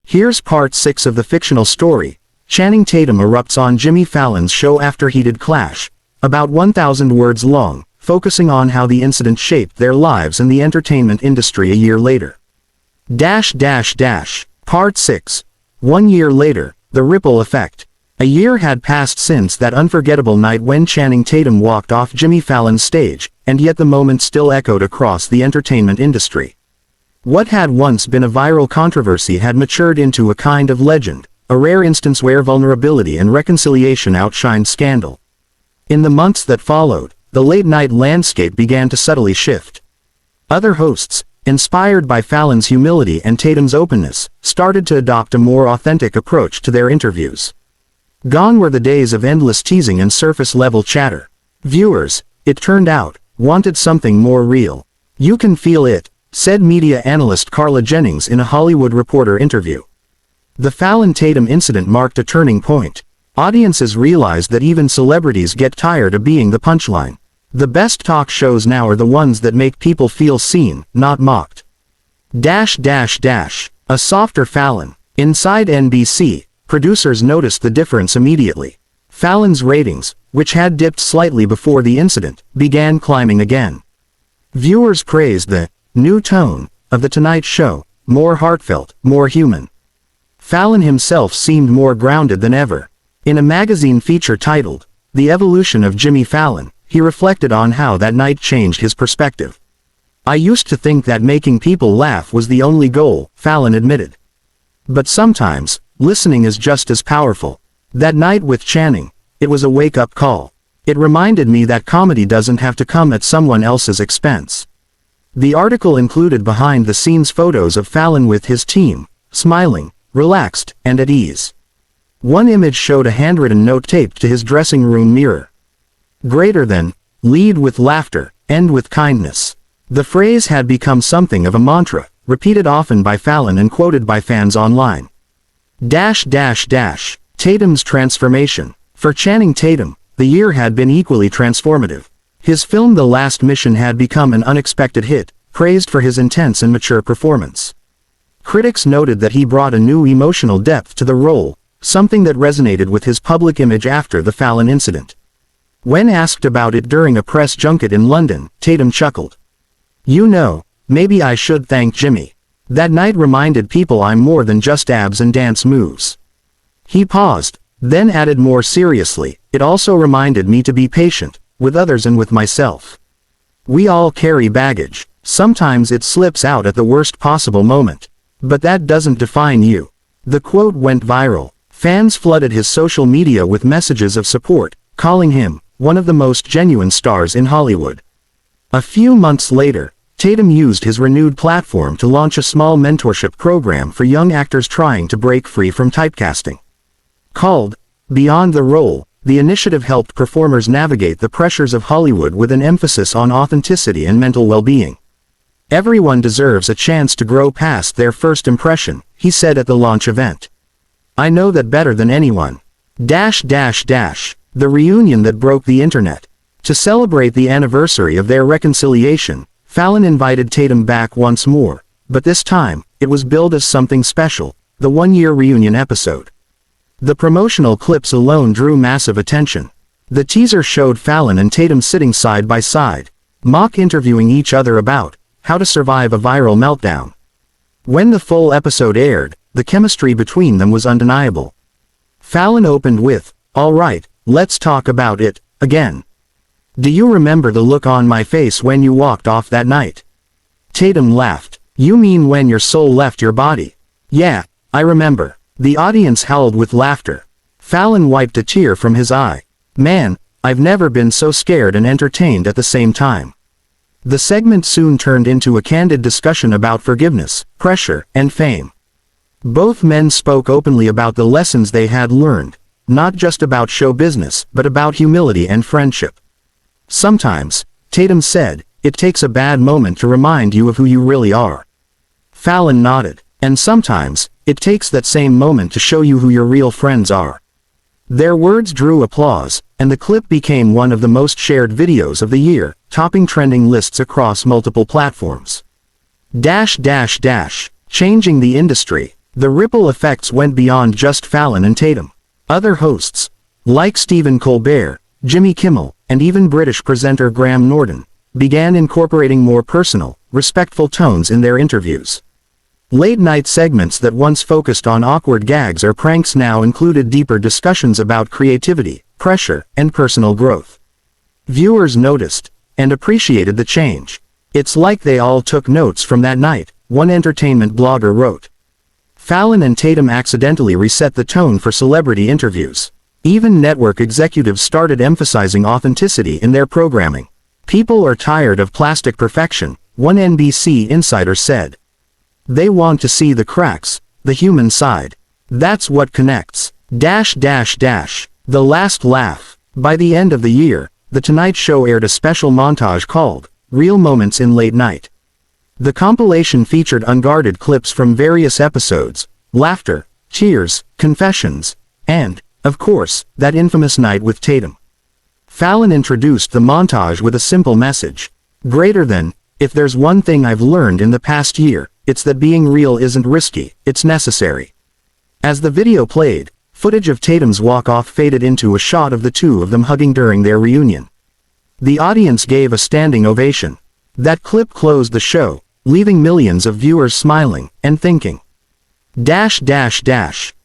Here's part 6 of the fictional story. Channing Tatum erupts on Jimmy Fallon's show after heated clash. About 1,000 words long, focusing on how the incident shaped their lives and the entertainment industry a year later. Part 6. 1 year later, the ripple effect. A year had passed since that unforgettable night when Channing Tatum walked off Jimmy Fallon's stage, and yet the moment still echoed across the entertainment industry. What had once been a viral controversy had matured into a kind of legend, a rare instance where vulnerability and reconciliation outshined scandal. In the months that followed, the late-night landscape began to subtly shift. Other hosts, inspired by Fallon's humility and Tatum's openness, started to adopt a more authentic approach to their interviews. Gone were the days of endless teasing and surface-level chatter. Viewers, it turned out, wanted something more real. "You can feel it," said media analyst Carla Jennings in a Hollywood Reporter interview. The Fallon-Tatum incident marked a turning point. Audiences realized that even celebrities get tired of being the punchline. The best talk shows now are the ones that make people feel seen, not mocked. A softer Fallon. Inside NBC, producers noticed the difference immediately. Fallon's ratings, which had dipped slightly before the incident, began climbing again. Viewers praised the new tone of The Tonight Show, more heartfelt, more human. Fallon himself seemed more grounded than ever. In a magazine feature titled, "The Evolution of Jimmy Fallon," he reflected on how that night changed his perspective. "I used to think that making people laugh was the only goal," Fallon admitted. "But sometimes, listening is just as powerful. That night with Channing, it was a wake-up call. It reminded me that comedy doesn't have to come at someone else's expense." The article included behind-the-scenes photos of Fallon with his team, smiling, relaxed, and at ease. One image showed a handwritten note taped to his dressing room mirror. "Greater than, lead with laughter, end with kindness." The phrase had become something of a mantra, repeated often by Fallon and quoted by fans online. Tatum's transformation. For Channing Tatum, the year had been equally transformative. His film The Last Mission had become an unexpected hit, praised for his intense and mature performance. Critics noted that he brought a new emotional depth to the role, something that resonated with his public image after the Fallon incident. When asked about it during a press junket in London, Tatum chuckled. "You know, maybe I should thank Jimmy. That night reminded people I'm more than just abs and dance moves." He paused, then added more seriously, "It also reminded me to be patient, with others and with myself. We all carry baggage. Sometimes it slips out at the worst possible moment. But that doesn't define you." The quote went viral. Fans flooded his social media with messages of support, calling him one of the most genuine stars in Hollywood. A few months later, Tatum used his renewed platform to launch a small mentorship program for young actors trying to break free from typecasting. Called Beyond the Role, the initiative helped performers navigate the pressures of Hollywood with an emphasis on authenticity and mental well-being. "Everyone deserves a chance to grow past their first impression," he said at the launch event. "I know that better than anyone." The reunion that broke the internet. To celebrate the anniversary of their reconciliation, Fallon invited Tatum back once more, but this time, it was billed as something special, the one-year reunion episode. The promotional clips alone drew massive attention. The teaser showed Fallon and Tatum sitting side by side, mock interviewing each other about how to survive a viral meltdown. When the full episode aired, the chemistry between them was undeniable. Fallon opened with, "All right, let's talk about it, again. Do you remember the look on my face when you walked off that night?" Tatum laughed. "You mean when your soul left your body?" "Yeah, I remember." The audience howled with laughter. Fallon wiped a tear from his eye. "Man, I've never been so scared and entertained at the same time." The segment soon turned into a candid discussion about forgiveness, pressure, and fame. Both men spoke openly about the lessons they had learned, not just about show business, but about humility and friendship. "Sometimes," Tatum said, "it takes a bad moment to remind you of who you really are." Fallon nodded. "And sometimes, it takes that same moment to show you who your real friends are." Their words drew applause, and the clip became one of the most shared videos of the year, topping trending lists across multiple platforms. Changing the industry. The ripple effects went beyond just Fallon and Tatum. Other hosts, like Stephen Colbert, Jimmy Kimmel, and even British presenter Graham Norton, began incorporating more personal, respectful tones in their interviews. Late-night segments that once focused on awkward gags or pranks now included deeper discussions about creativity, pressure, and personal growth. Viewers noticed and appreciated the change. "It's like they all took notes from that night," one entertainment blogger wrote. Fallon and Tatum accidentally reset the tone for celebrity interviews. Even network executives started emphasizing authenticity in their programming. "People are tired of plastic perfection," one NBC insider said. "They want to see the cracks, the human side. That's what connects. The last laugh." By the end of the year, The Tonight Show aired a special montage called Real Moments in Late Night. The compilation featured unguarded clips from various episodes, laughter, tears, confessions, and, of course, that infamous night with Tatum. Fallon introduced the montage with a simple message. Greater than, "If there's one thing I've learned in the past year, it's that being real isn't risky, it's necessary." As the video played, footage of Tatum's walk-off faded into a shot of the two of them hugging during their reunion. The audience gave a standing ovation. That clip closed the show, leaving millions of viewers smiling and thinking.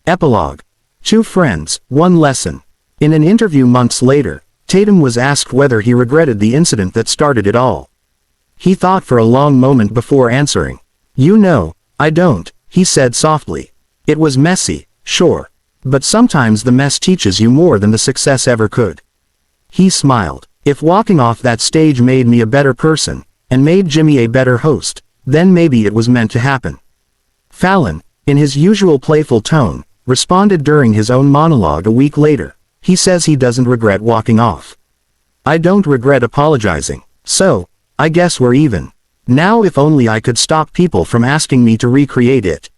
Epilogue. Two friends, one lesson. In an interview months later, Tatum was asked whether he regretted the incident that started it all. He thought for a long moment before answering. "You know, I don't," he said softly. "It was messy, sure. But sometimes the mess teaches you more than the success ever could." He smiled. "If walking off that stage made me a better person, and made Jimmy a better host, then maybe it was meant to happen." Fallon, in his usual playful tone, responded during his own monologue a week later. He says he doesn't regret walking off. "I don't regret apologizing, so, I guess we're even. Now if only I could stop people from asking me to recreate it."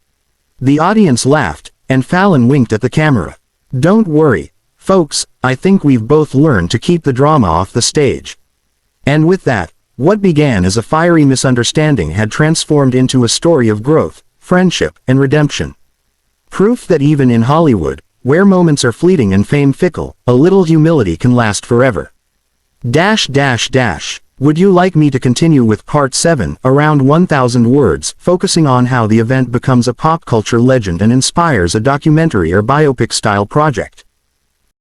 The audience laughed, and Fallon winked at the camera. "Don't worry, folks, I think we've both learned to keep the drama off the stage." And with that, what began as a fiery misunderstanding had transformed into a story of growth, friendship, and redemption. Proof that even in Hollywood, where moments are fleeting and fame fickle, a little humility can last forever. Would you like me to continue with part 7, around 1,000 words, focusing on how the event becomes a pop culture legend and inspires a documentary or biopic-style project?